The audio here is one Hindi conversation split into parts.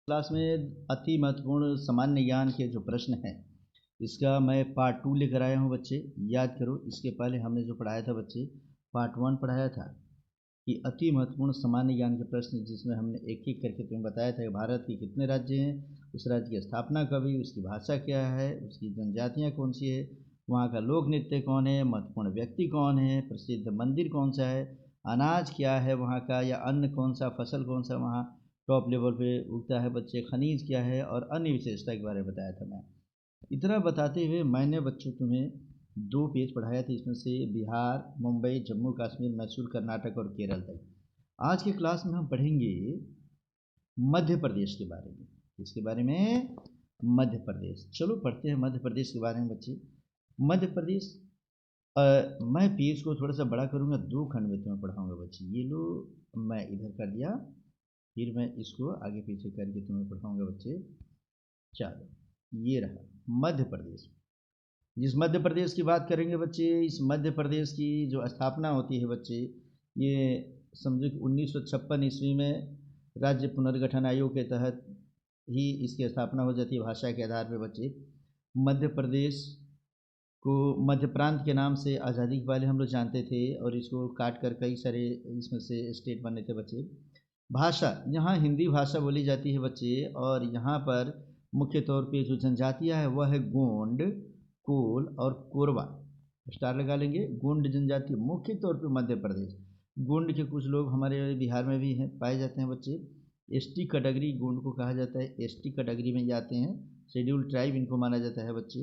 क्लास में अति महत्वपूर्ण सामान्य ज्ञान के जो प्रश्न हैं, इसका मैं पार्ट 2 लेकर आया हूँ बच्चे। याद करो, इसके पहले हमने जो पढ़ाया था बच्चे, पार्ट 1 पढ़ाया था कि अति महत्वपूर्ण सामान्य ज्ञान के प्रश्न, जिसमें हमने एक एक करके तुम्हें बताया था कि भारत के कितने राज्य हैं, उस राज्य की स्थापना कब हुई, उसकी भाषा क्या है, उसकी जनजातियाँ कौन सी है, वहाँ का लोक नृत्य कौन है, महत्वपूर्ण व्यक्ति कौन है, प्रसिद्ध मंदिर कौन सा है, अनाज क्या है वहाँ का, या अन्न कौन सा, फसल कौन सा वहाँ टॉप लेवल पे उगता है बच्चे, खनिज क्या है, और अन्य विशेषता के बारे में बताया था मैं। इतना बताते हुए मैंने बच्चों तुम्हें 2 पेज पढ़ाया था, इसमें से बिहार, मुंबई, जम्मू कश्मीर, मैसूर, कर्नाटक और केरल तक। आज की क्लास में हम पढ़ेंगे मध्य प्रदेश के बारे में। इसके बारे में मध्य प्रदेश, चलो पढ़ते हैं मध्य प्रदेश के बारे में बच्चे। मध्य प्रदेश, मैं पेज को थोड़ा सा बड़ा करूँगा, 2 खंड में तुम्हें पढ़ाऊँगा बच्चे। ये लो, मैं इधर कर दिया, फिर मैं इसको आगे पीछे करके तुम्हें पढ़ाऊँगा बच्चे। चलो, ये रहा मध्य प्रदेश। जिस मध्य प्रदेश की बात करेंगे बच्चे, इस मध्य प्रदेश की जो स्थापना होती है बच्चे, ये समझो कि 1956 ईस्वी में राज्य पुनर्गठन आयोग के तहत ही इसकी स्थापना हो जाती है। भाषा के आधार पर बच्चे मध्य प्रदेश को मध्य प्रांत के नाम से आज़ादी के पहले हम लोग जानते थे, और इसको काट कर कई सारे इसमें से स्टेट बने थे बच्चे। भाषा, यहाँ हिंदी भाषा बोली जाती है बच्चे, और यहाँ पर मुख्य तौर पे जो जनजातियाँ हैं वह है गोंड, कोल और कोरवा। स्टार लगा लेंगे। गोंड जनजाति मुख्य तौर पे मध्य प्रदेश। गोंड के कुछ लोग हमारे बिहार में भी हैं, पाए जाते हैं बच्चे। एसटी कैटेगरी गोंड को कहा जाता है, एसटी कैटेगरी में जाते हैं, शेड्यूल्ड ट्राइब इनको माना जाता है बच्चे।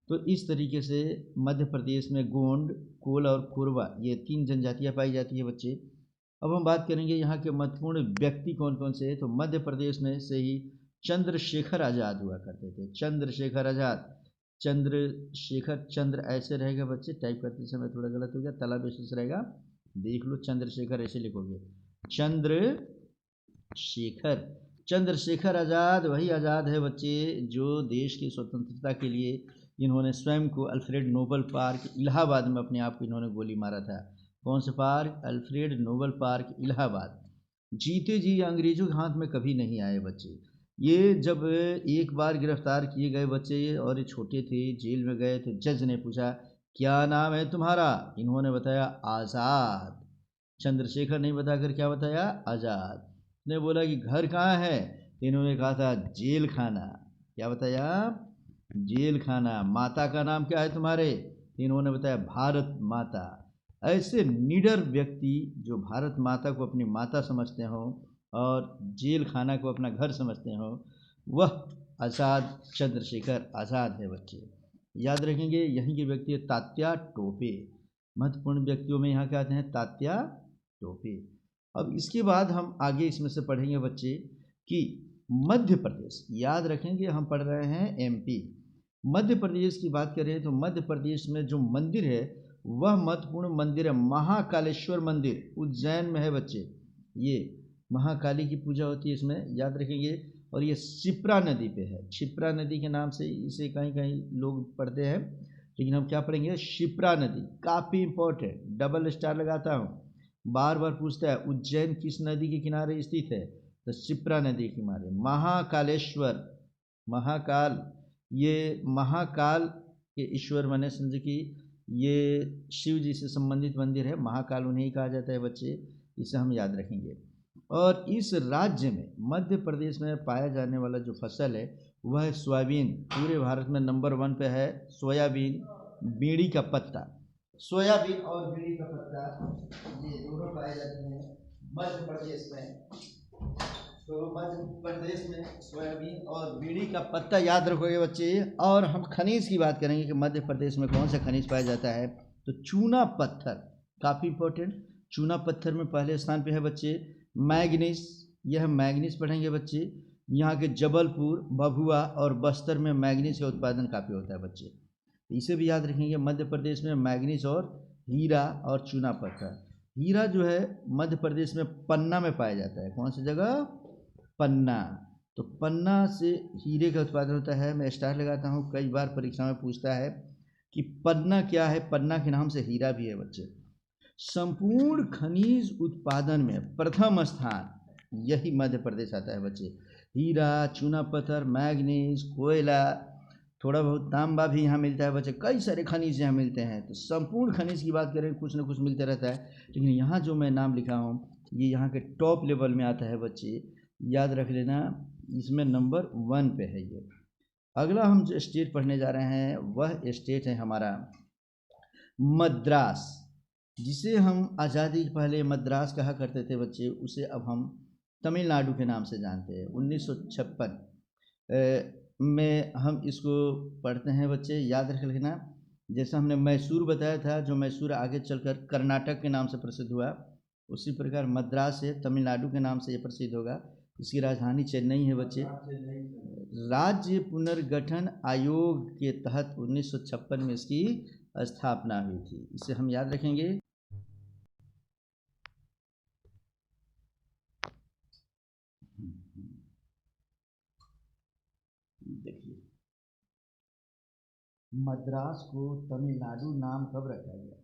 तो इस तरीके से मध्य प्रदेश में गोंड, कोल और कोरवा, ये 3 जनजातियाँ पाई जाती है बच्चे। अब हम बात करेंगे यहाँ के महत्वपूर्ण व्यक्ति कौन कौन से हैं। तो मध्य प्रदेश में से ही चंद्रशेखर आज़ाद हुआ करते थे। चंद्रशेखर आज़ाद, चंद्रशेखर, चंद्र ऐसे रहेगा बच्चे, टाइप करते समय थोड़ा गलत हो गया, तला बेसिस रहेगा, देख लो, चंद्रशेखर ऐसे लिखोगे, चंद्रशेखर। चंद्रशेखर आज़ाद वही आज़ाद है बच्चे जो देश की स्वतंत्रता के लिए इन्होंने स्वयं को अल्फ्रेड नोबल पार्क इलाहाबाद में अपने आप को इन्होंने गोली मारा था। कौन से park? Alfred Nobel park Allahabad. जीते जी अंग्रेजों के हाथ में कभी नहीं आए बच्चे। ये जब एक बार गिरफ्तार किए गए बच्चे, और ये छोटे थे, जेल में गए तो जज ने पूछा क्या नाम है तुम्हारा, इन्होंने बताया आज़ाद। चंद्रशेखर नहीं बताकर क्या बताया? आज़ाद। ने बोला कि घर कहाँ है, इन्होंने कहा था जेल खाना। क्या बताया? जेल खाना। माता का नाम क्या है तुम्हारे, इन्होंने बताया भारत माता। ऐसे निडर व्यक्ति जो भारत माता को अपनी माता समझते हो और जेल खाना को अपना घर समझते हो, वह आज़ाद, चंद्रशेखर आज़ाद है बच्चे। याद रखेंगे। यहीं के व्यक्ति है तात्या टोपे। महत्वपूर्ण व्यक्तियों में यहाँ क्या आते हैं? तात्या टोपे। अब इसके बाद हम आगे इसमें से पढ़ेंगे बच्चे कि मध्य प्रदेश, याद रखेंगे हम पढ़ रहे हैं एमपी। मध्य प्रदेश की बात करें तो मध्य प्रदेश में जो मंदिर है वह महत्वपूर्ण मंदिर है महाकालेश्वर मंदिर, उज्जैन में है बच्चे। ये महाकाली की पूजा होती है इसमें, याद रखेंगे। और ये शिप्रा नदी पे है, शिप्रा नदी के नाम से इसे कहीं कहीं लोग पढ़ते हैं, लेकिन हम क्या पढ़ेंगे? शिप्रा नदी। काफ़ी इंपॉर्टेंट, डबल स्टार लगाता हूँ, बार बार पूछता है उज्जैन किस नदी के किनारे स्थित है, तो शिप्रा नदी के किनारे। महाकालेश्वर, महाकाल, ये महाकाल के ईश्वर माने समझे कि ये शिव जी से संबंधित मंदिर है, महाकाल उन्हें कहा जाता है बच्चे, इसे हम याद रखेंगे। और इस राज्य में मध्य प्रदेश में पाया जाने वाला जो फसल है वह है सोयाबीन। पूरे भारत में नंबर 1 पे है सोयाबीन, बीड़ी का पत्ता। सोयाबीन और बीड़ी का पत्ता ये दोनों पाए जाते हैं मध्य प्रदेश में। तो मध्य प्रदेश में सोयाबीन और बीड़ी का पत्ता याद रखोगे बच्चे। और हम खनिज की बात करेंगे कि मध्य प्रदेश में कौन सा खनिज पाया जाता है, तो चूना पत्थर, काफ़ी इंपॉर्टेंट। चूना पत्थर में पहले स्थान पे है बच्चे मैग्नीज। यह मैग्नीज पढ़ेंगे बच्चे। यहाँ के जबलपुर, भभुआ और बस्तर में मैग्नीज का उत्पादन काफ़ी होता है बच्चे, इसे भी याद रखेंगे। मध्य प्रदेश में मैग्नीज और हीरा और चूना पत्थर। हीरा जो है मध्य प्रदेश में पन्ना में पाया जाता है। कौन सी जगह? पन्ना। तो पन्ना से हीरे का उत्पादन होता है। मैं स्टार लगाता हूँ, कई बार परीक्षा में पूछता है कि पन्ना क्या है। पन्ना के नाम से हीरा भी है बच्चे। संपूर्ण खनिज उत्पादन में प्रथम स्थान यही मध्य प्रदेश आता है बच्चे। हीरा, चूना पत्थर, मैग्नीज, कोयला, थोड़ा बहुत तांबा भी यहाँ मिलता है बच्चे, कई सारे खनिज यहाँ मिलते हैं। तो संपूर्ण खनिज की बात करें कुछ ना कुछ मिलता रहता है, लेकिन यहाँ जो मैं नाम लिखा हूँ ये यहाँ के टॉप लेवल में आता है बच्चे, याद रख लेना, इसमें नंबर 1 पे है ये। अगला हम जो स्टेट पढ़ने जा रहे हैं वह स्टेट है हमारा मद्रास, जिसे हम आज़ादी के पहले मद्रास कहा करते थे बच्चे, उसे अब हम तमिलनाडु के नाम से जानते हैं। 1956 में हम इसको पढ़ते हैं बच्चे, याद रख लेना। जैसा हमने मैसूर बताया था, जो मैसूर आगे चलकर कर्नाटक के नाम से प्रसिद्ध हुआ, उसी प्रकार मद्रास है तमिलनाडु के नाम से ये प्रसिद्ध होगा। इसकी राजधानी चेन्नई है बच्चे। राज्य पुनर्गठन आयोग के तहत 1956 में इसकी स्थापना हुई थी, इसे हम याद रखेंगे। देखिए, मद्रास को तमिलनाडु नाम कब रखा गया?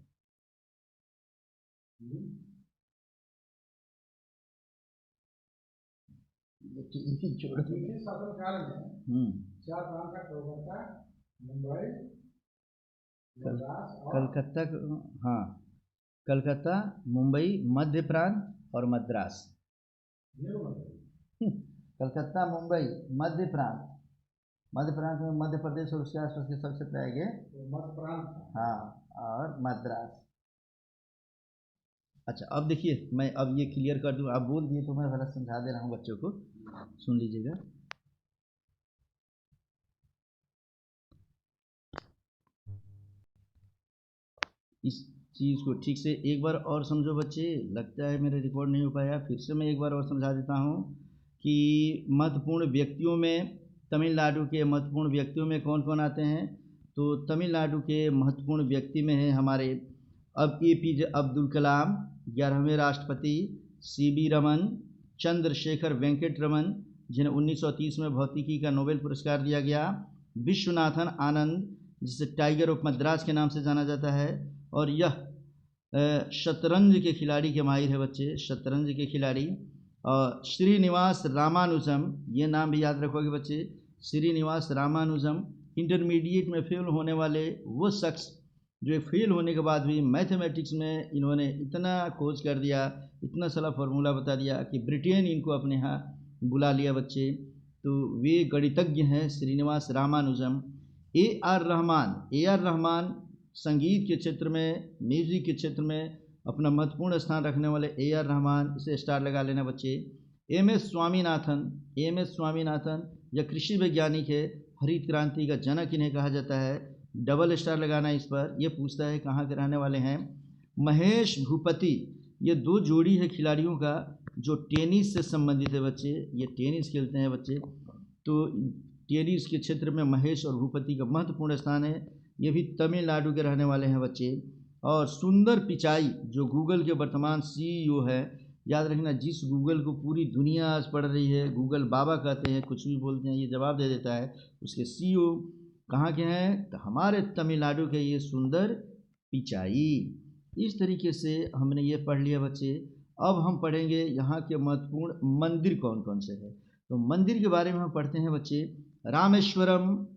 जोड़ शासनकाल में 4 प्रांत का कोलकाता, मुंबई, कलकत्ता, हाँ, कलकत्ता, मुंबई, मध्य प्रांत और मद्रास। कलकत्ता, मुंबई, मध्य प्रांत, मध्य प्रांत में मध्य प्रदेश और उसके आसपास के सब क्षेत्र आएंगे, मध्य प्रांत, हाँ, और मद्रास। अच्छा, अब देखिए, मैं अब ये क्लियर कर दूं, आप बोल दिए तो मैं भला समझा दे रहा हूँ बच्चों को, सुन लीजिएगा। इस चीज़ को ठीक से एक बार और समझो बच्चे, लगता है मेरा रिकॉर्ड नहीं हो पाया, फिर से मैं एक बार और समझा देता हूँ कि महत्वपूर्ण व्यक्तियों में, तमिलनाडु के महत्वपूर्ण व्यक्तियों में कौन कौन आते हैं। तो तमिलनाडु के महत्वपूर्ण व्यक्ति में है हमारे अब APJ अब्दुल कलाम, 11वें राष्ट्रपति, CB रमन, चंद्रशेखर वेंकट रमन, जिन्हें 1930 में भौतिकी का नोबेल पुरस्कार दिया गया, विश्वनाथन आनंद, जिसे टाइगर ऑफ मद्रास के नाम से जाना जाता है, और यह शतरंज के खिलाड़ी के माहिर है बच्चे, शतरंज के खिलाड़ी। और श्रीनिवास रामानुजम, ये नाम भी याद रखोगे बच्चे, श्रीनिवास रामानुजम, इंटरमीडिएट में फेल होने वाले वो शख्स जो फेल होने के बाद भी मैथमेटिक्स में इन्होंने इतना खोज कर दिया, इतना सारा फार्मूला बता दिया कि ब्रिटेन इनको अपने यहाँ बुला लिया बच्चे। तो वे गणितज्ञ हैं श्रीनिवास रामानुजम। AR रहमान संगीत के क्षेत्र में, म्यूज़िक के क्षेत्र में अपना महत्वपूर्ण स्थान रखने वाले AR रहमान, इसे स्टार लगा लेना बच्चे। MS स्वामीनाथन यह कृषि वैज्ञानिक है, हरित क्रांति का जनक इन्हें कहा जाता है, डबल स्टार लगाना इस पर। यह पूछता है कहाँ के रहने वाले हैं। महेश भूपति, ये 2 जोड़ी है खिलाड़ियों का जो टेनिस से संबंधित है बच्चे, ये टेनिस खेलते हैं बच्चे। तो टेनिस के क्षेत्र में महेश और भूपति का महत्वपूर्ण स्थान है, ये भी तमिलनाडु के रहने वाले हैं बच्चे। और सुंदर पिचाई जो गूगल के वर्तमान CEO है, याद रखना, जिस गूगल को पूरी दुनिया आज पढ़ रही है, गूगल बाबा कहते हैं, कुछ भी बोलते हैं ये जवाब दे देता है, उसके CEO कहाँ के हैं? तो हमारे तमिलनाडु के ये सुंदर पिचाई। इस तरीके से हमने ये पढ़ लिया बच्चे। अब हम पढ़ेंगे यहाँ के महत्वपूर्ण मंदिर कौन कौन से हैं। तो मंदिर के बारे में हम पढ़ते हैं बच्चे। रामेश्वरम,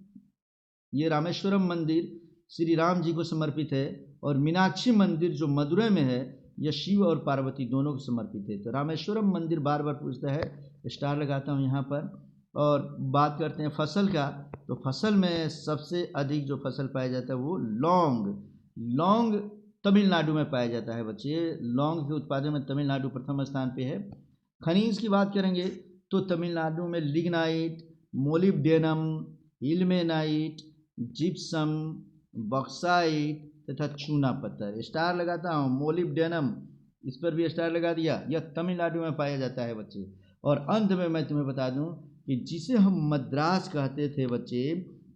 ये रामेश्वरम मंदिर श्री राम जी को समर्पित है, और मीनाक्षी मंदिर जो मदुरै में है, यह शिव और पार्वती दोनों को समर्पित है। तो रामेश्वरम मंदिर बार बार पूछता है, स्टार लगाता हूँ यहाँ पर। और बात करते हैं फसल का, तो फसल में सबसे अधिक जो फसल पाया जाता है वो लौंग तमिलनाडु में पाया जाता है बच्चे। लौंग के उत्पादन में तमिलनाडु प्रथम स्थान पे है। खनिज की बात करेंगे तो तमिलनाडु में lignite, molybdenum, ilmenite, gypsum, bauxite तथा चूना पत्थर। स्टार लगाता हूँ, मोलिब्डेनम, इस पर भी स्टार लगा दिया, यह तमिलनाडु में पाया जाता है बच्चे। और अंत में मैं तुम्हें बता दूं कि जिसे हम मद्रास कहते थे बच्चे,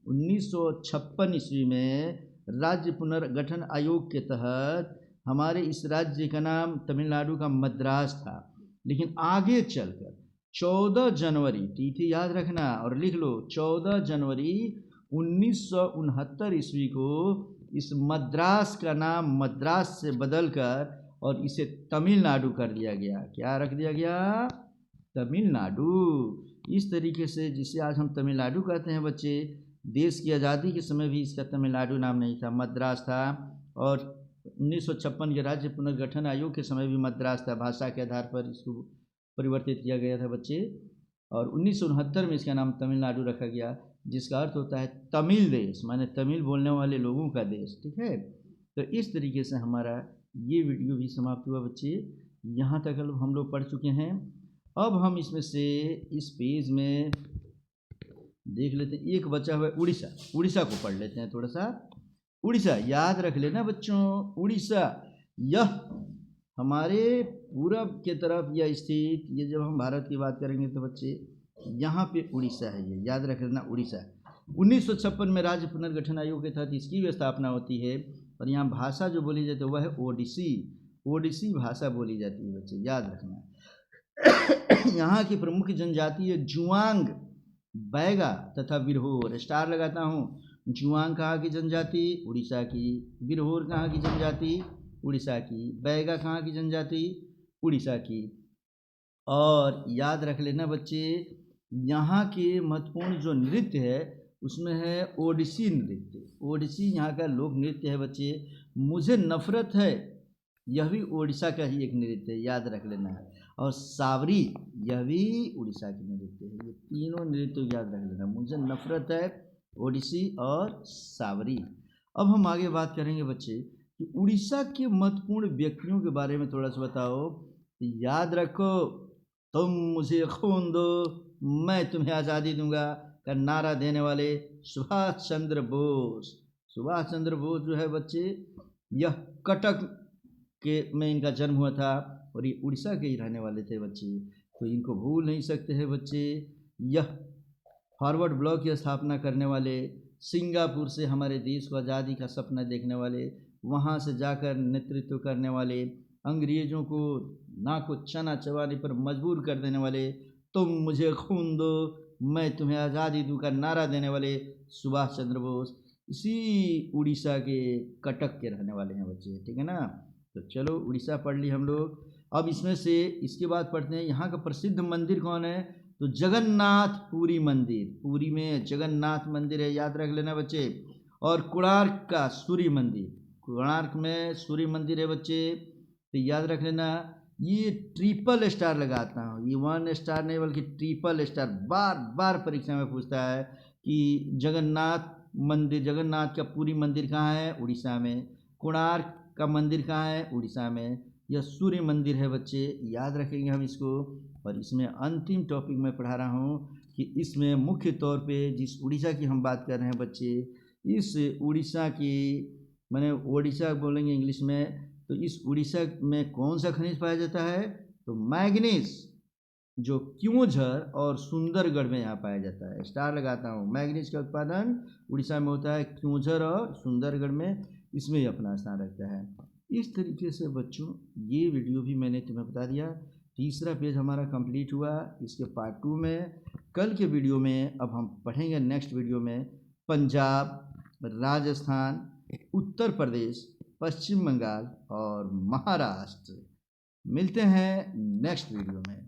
1956 ईस्वी में राज्य पुनर्गठन आयोग के तहत हमारे इस राज्य का नाम तमिलनाडु का मद्रास था। लेकिन आगे चलकर 14 जनवरी, तिथि याद रखना और लिख लो, 14 जनवरी 1969 ईस्वी को इस मद्रास का नाम मद्रास से बदलकर और इसे तमिलनाडु कर दिया गया। क्या रख दिया गया? तमिलनाडु। इस तरीके से जिसे आज हम तमिलनाडु कहते हैं बच्चे, देश की आज़ादी के समय भी इसका तमिलनाडु नाम नहीं था, मद्रास था। और 1956 के राज्य पुनर्गठन आयोग के समय भी मद्रास था, भाषा के आधार पर इसको परिवर्तित किया गया था बच्चे। और 1969 में इसका नाम तमिलनाडु रखा गया, जिसका अर्थ होता है तमिल देश, माने तमिल बोलने वाले लोगों का देश। ठीक है, तो इस तरीके से हमारा ये वीडियो भी समाप्त हुआ बच्चे। यहाँ तक हम लोग पढ़ चुके हैं। अब हम इसमें से इस पेज में देख लेते हैं, एक बचा हुआ है उड़ीसा। उड़ीसा को पढ़ लेते हैं थोड़ा सा। उड़ीसा याद रख लेना बच्चों, उड़ीसा यह हमारे पूरब के तरफ यह स्थित, ये जब हम भारत की बात करेंगे तो बच्चे यहाँ पे उड़ीसा है, ये याद रख लेना उड़ीसा। 1956 में राज्य पुनर्गठन आयोग के तहत इसकी भी स्थापना होती है। और यहाँ भाषा जो बोली जाती है वह है ओडिसी। ओडिसी भाषा बोली जाती है बच्चे, याद रखना। यहाँ की प्रमुख जनजाति है जुआंग, बैगा तथा बिरहोर। स्टार लगाता हूँ। जुआंग कहाँ की जनजाति? उड़ीसा की। बिरहोर कहाँ की जनजाति? उड़ीसा की। बैगा कहाँ की जनजाति? उड़ीसा की। और याद रख लेना बच्चे, यहाँ के महत्वपूर्ण जो नृत्य है उसमें है ओडिसी नृत्य। ओडिसी यहाँ का लोक नृत्य है बच्चे। मुझे नफरत है, यह भी ओडिशा का ही एक नृत्य है, याद रख लेना है। और सावरी, यह भी उड़ीसा की नृत्य है। ये तीनों नृत्य याद रख लेना, मुझे नफरत है, ओडिसी और सावरी। अब हम आगे बात करेंगे बच्चे कि उड़ीसा के महत्वपूर्ण व्यक्तियों के बारे में थोड़ा सा बताओ। याद रखो, तुम मुझे खून दो मैं तुम्हें आज़ादी दूंगा का नारा देने वाले सुभाष चंद्र बोस। सुभाष चंद्र बोस जो है बच्चे, यह कटक के में इनका जन्म हुआ था और ये उड़ीसा के ही रहने वाले थे बच्चे, तो इनको भूल नहीं सकते हैं बच्चे। यह फॉरवर्ड ब्लॉक की स्थापना करने वाले, सिंगापुर से हमारे देश को आज़ादी का सपना देखने वाले, वहाँ से जाकर नेतृत्व करने वाले, अंग्रेज़ों को नाक को चना चबाने पर मजबूर कर देने वाले, तुम मुझे खून दो मैं तुम्हें आज़ादी दूँ का नारा देने वाले सुभाष चंद्र बोस इसी उड़ीसा के कटक के रहने वाले हैं बच्चे। ठीक है ना, तो चलो उड़ीसा पढ़ ली हम लोग। अब इसमें से इसके बाद पढ़ते हैं यहाँ का प्रसिद्ध मंदिर कौन है, तो जगन्नाथ पुरी मंदिर। पुरी में जगन्नाथ मंदिर है, याद रख लेना बच्चे। और कोणार्क का सूर्य मंदिर, कोणार्क में सूर्य मंदिर है बच्चे, तो याद रख लेना। ये ट्रिपल स्टार लगाता हूँ, ये 1 स्टार नहीं बल्कि ट्रिपल स्टार। बार बार परीक्षा में पूछता है कि जगन्नाथ मंदिर, जगन्नाथ का पुरी मंदिर कहाँ है? उड़ीसा में। कोणार्क का मंदिर कहाँ है? उड़ीसा में। यह सूर्य मंदिर है बच्चे, याद रखेंगे हम इसको। और इसमें अंतिम टॉपिक मैं पढ़ा रहा हूँ कि इसमें मुख्य तौर पे जिस उड़ीसा की हम बात कर रहे हैं बच्चे, इस उड़ीसा की मैंने ओडिशा बोलेंगे इंग्लिश में, तो इस उड़ीसा में कौन सा खनिज पाया जाता है? तो मैग्नीज, जो क्योंझर और सुंदरगढ़ में यहाँ पाया जाता है। स्टार लगाता हूँ। मैग्नीज का उत्पादन उड़ीसा में होता है, क्योंझर और सुंदरगढ़ में इसमें ही अपना स्थान रखता है। इस तरीके से बच्चों ये वीडियो भी मैंने तुम्हें बता दिया। तीसरा पेज हमारा कंप्लीट हुआ। इसके पार्ट 2 में कल के वीडियो में अब हम पढ़ेंगे नेक्स्ट वीडियो में पंजाब, राजस्थान, उत्तर प्रदेश, पश्चिम बंगाल और महाराष्ट्र। मिलते हैं नेक्स्ट वीडियो में।